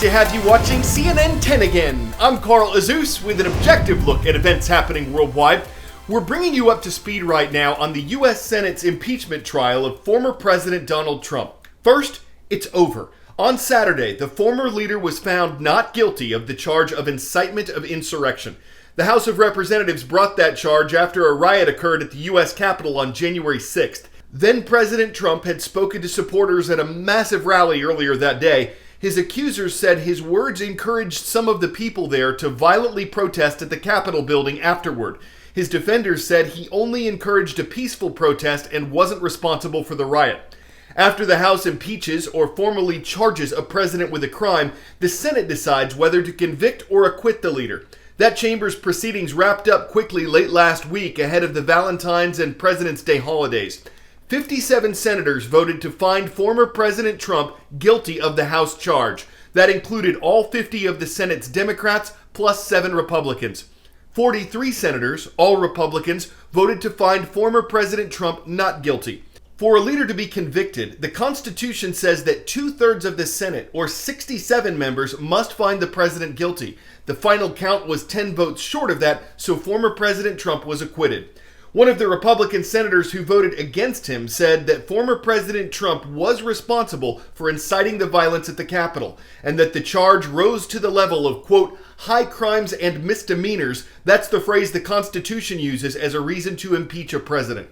to have you watching CNN 10 again. I'm Carl Azus with an objective look at events happening worldwide. We're bringing you up to speed right now on the U.S. Senate's impeachment trial of former President Donald Trump. First, it's over. On Saturday, the former leader was found not guilty of the charge of incitement of insurrection. The House of Representatives brought that charge after a riot occurred at the U.S. Capitol on January 6th. Then President Trump had spoken to supporters at a massive rally earlier that day. His accusers said his words encouraged some of the people there to violently protest at the Capitol building afterward. His defenders said he only encouraged a peaceful protest and wasn't responsible for the riot. After the House impeaches or formally charges a president with a crime, the Senate decides whether to convict or acquit the leader. That chamber's proceedings wrapped up quickly late last week ahead of the Valentine's and President's Day holidays. 57 senators voted to find former President Trump guilty of the House charge. That included all 50 of the Senate's Democrats plus 7 Republicans. 43 senators, all Republicans, voted to find former President Trump not guilty. For a leader to be convicted, the Constitution says that 2/3 of the Senate, or 67 members, must find the president guilty. The final count was 10 votes short of that, so former President Trump was acquitted. One of the Republican senators who voted against him said that former President Trump was responsible for inciting the violence at the Capitol, and that the charge rose to the level of, quote, high crimes and misdemeanors. That's the phrase the Constitution uses as a reason to impeach a president.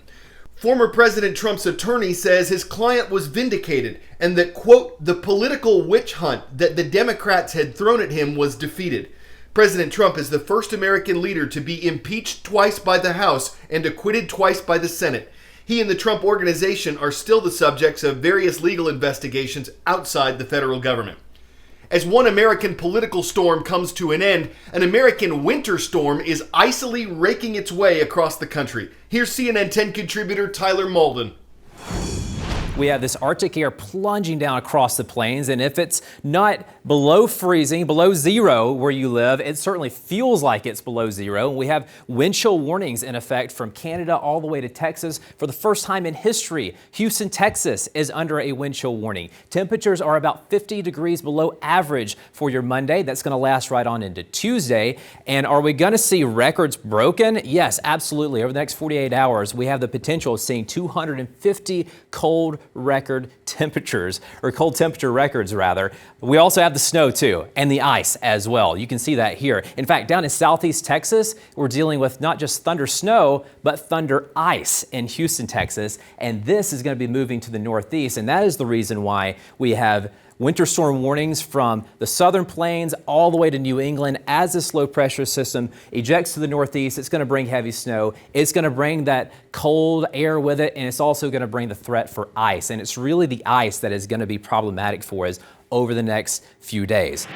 Former President Trump's attorney says his client was vindicated and that, quote, the political witch hunt that the Democrats had thrown at him was defeated. President Trump is the first American leader to be impeached twice by the House and acquitted twice by the Senate. He and the Trump Organization are still the subjects of various legal investigations outside the federal government. As one American political storm comes to an end, an American winter storm is icily raking its way across the country. Here's CNN 10 contributor Tyler Malden. We have this Arctic air plunging down across the plains, and if it's not below freezing, below zero where you live, it certainly feels like it's below zero. We have wind chill warnings in effect from Canada all the way to Texas. For the first time in history, Houston, Texas is under a wind chill warning. Temperatures are about 50 degrees below average for your Monday. That's going to last right on into Tuesday. And are we going to see records broken? Yes, absolutely. Over the next 48 hours, we have the potential of seeing 250 cold record temperatures, or cold temperature records rather. We also have the snow too, and the ice as well. You can see that here. In fact, down in southeast Texas, we're dealing with not just thunder snow, but thunder ice in Houston, Texas. And this is going to be moving to the northeast, and that is the reason why we have winter storm warnings from the southern plains all the way to New England. As this low pressure system ejects to the northeast, it's going to bring heavy snow. It's going to bring that cold air with it, and it's also going to bring the threat for ice. And it's really the ice that is going to be problematic for us over the next few days.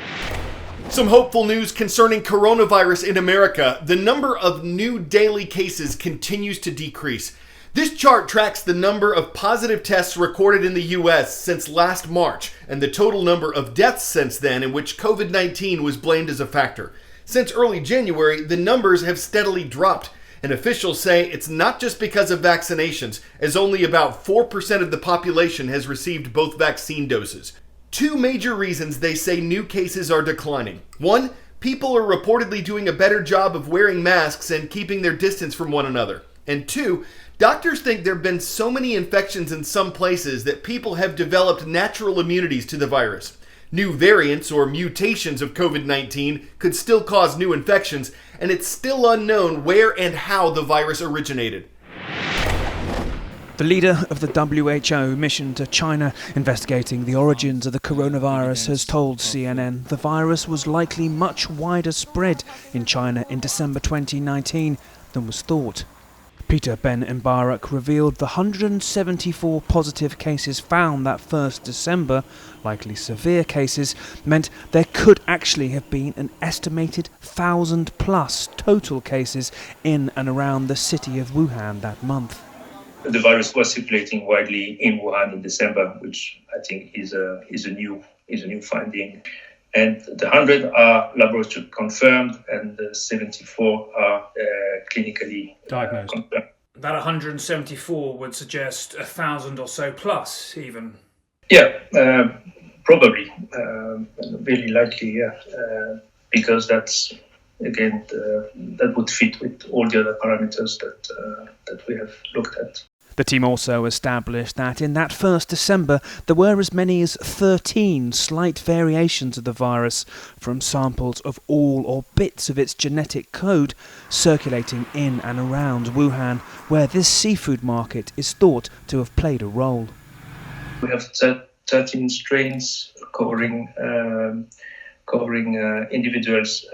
Some hopeful news concerning coronavirus in America. The number of new daily cases continues to decrease. This chart tracks the number of positive tests recorded in the U.S. since last March and the total number of deaths since then in which COVID-19 was blamed as a factor. Since early January, the numbers have steadily dropped, and officials say it's not just because of vaccinations, as only about 4% of the population has received both vaccine doses. Two major reasons they say new cases are declining. One, people are reportedly doing a better job of wearing masks and keeping their distance from one another. And two, doctors think there have been so many infections in some places that people have developed natural immunities to the virus. New variants or mutations of COVID-19 could still cause new infections, and it's still unknown where and how the virus originated. The leader of the WHO mission to China investigating the origins of the coronavirus has told CNN the virus was likely much wider spread in China in December 2019 than was thought. Peter Ben Mbarak revealed the 174 positive cases found that first December, likely severe cases, meant there could actually have been an estimated 1,000 plus total cases in and around the city of Wuhan that month. The virus was circulating widely in Wuhan in December, which I think is a new finding. And the 100 are laboratory confirmed, and the 74 are clinically diagnosed. Confirmed. That 174 would suggest 1,000 or so plus, even. Yeah, Probably, really likely, yeah, because that's, again, that would fit with all the other parameters that we have looked at. The team also established that in that first December there were as many as 13 slight variations of the virus from samples of all or bits of its genetic code circulating in and around Wuhan, where this seafood market is thought to have played a role. We have 13 strains covering individuals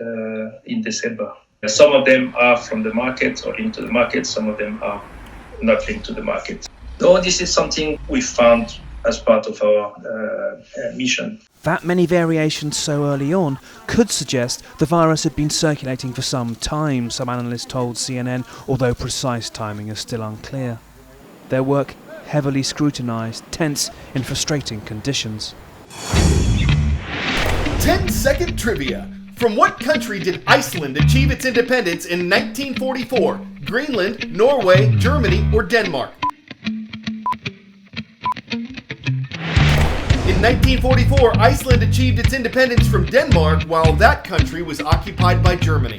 in December. Some of them are from the market or linked to the market, some of them are not linked to the market. No, this is something we found as part of our mission. That many variations so early on could suggest the virus had been circulating for some time, some analysts told CNN, although precise timing is still unclear. Their work heavily scrutinised, tense in frustrating conditions. 10-second trivia. From what country did Iceland achieve its independence in 1944? Greenland, Norway, Germany, or Denmark? In 1944, Iceland achieved its independence from Denmark while that country was occupied by Germany.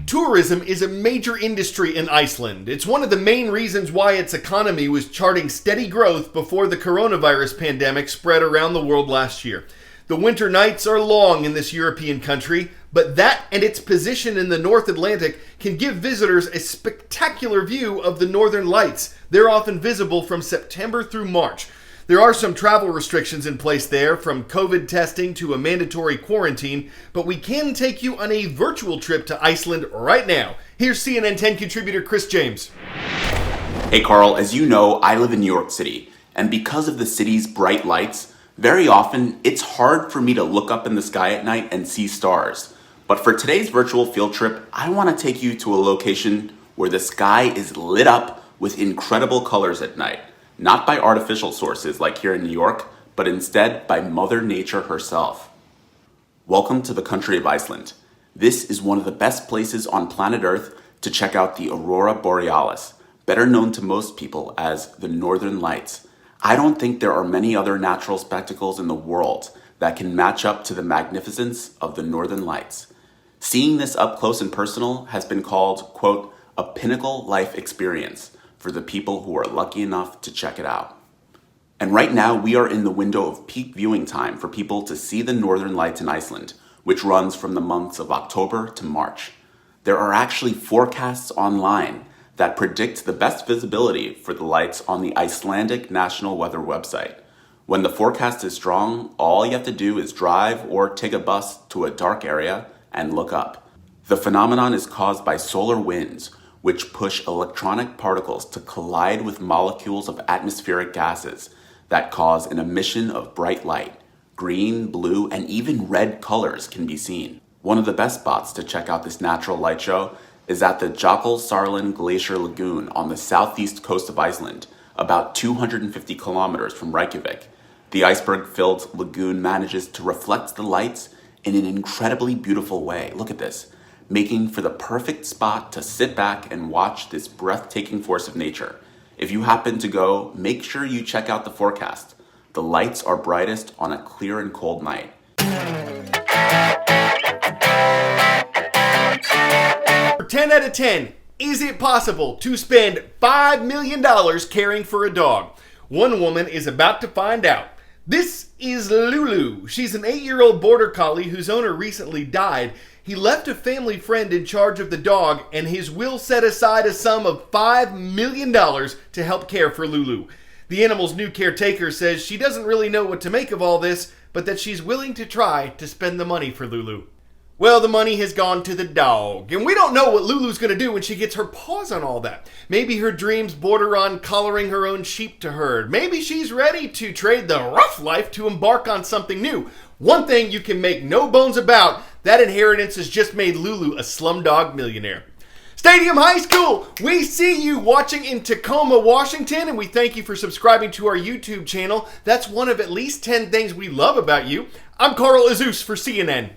Tourism is a major industry in Iceland. It's one of the main reasons why its economy was charting steady growth before the coronavirus pandemic spread around the world last year. The winter nights are long in this European country, but that and its position in the North Atlantic can give visitors a spectacular view of the northern lights. They're often visible from September through March. There are some travel restrictions in place there, from COVID testing to a mandatory quarantine, but we can take you on a virtual trip to Iceland right now. Here's CNN 10 contributor Chris James. Hey Carl, as you know, I live in New York City, and because of the city's bright lights, very often it's hard for me to look up in the sky at night and see stars. But for today's virtual field trip, I want to take you to a location where the sky is lit up with incredible colors at night. Not by artificial sources like here in New York, but instead by Mother Nature herself. Welcome to the country of Iceland. This is one of the best places on planet Earth to check out the Aurora Borealis, better known to most people as the Northern Lights. I don't think there are many other natural spectacles in the world that can match up to the magnificence of the Northern Lights. Seeing this up close and personal has been called, quote, a pinnacle life experience for the people who are lucky enough to check it out. And right now we are in the window of peak viewing time for people to see the Northern Lights in Iceland, which runs from the months of October to March. There are actually forecasts online that predict the best visibility for the lights on the Icelandic National Weather website. When the forecast is strong, all you have to do is drive or take a bus to a dark area and look up. The phenomenon is caused by solar winds, which push electronic particles to collide with molecules of atmospheric gases that cause an emission of bright light. Green, blue, and even red colors can be seen. One of the best spots to check out this natural light show is at the Jocklesarland Glacier Lagoon on the southeast coast of Iceland, about 250 kilometers from Reykjavik. The iceberg-filled lagoon manages to reflect the lights in an incredibly beautiful way. Look at this, making for the perfect spot to sit back and watch this breathtaking force of nature. If you happen to go, make sure you check out the forecast. The lights are brightest on a clear and cold night. For 10 out of 10, is it possible to spend $5 million caring for a dog? One woman is about to find out. This is Lulu. She's an 8-year-old border collie whose owner recently died. He left a family friend in charge of the dog, and his will set aside a sum of $5 million to help care for Lulu. The animal's new caretaker says she doesn't really know what to make of all this, but that she's willing to try to spend the money for Lulu. Well, the money has gone to the dog, and we don't know what Lulu's going to do when she gets her paws on all that. Maybe her dreams border on collaring her own sheep to herd. Maybe she's ready to trade the rough life to embark on something new. One thing you can make no bones about, that inheritance has just made Lulu a slumdog millionaire. Stadium High School, we see you watching in Tacoma, Washington, and we thank you for subscribing to our YouTube channel. That's one of at least 10 things we love about you. I'm Carl Azus for CNN.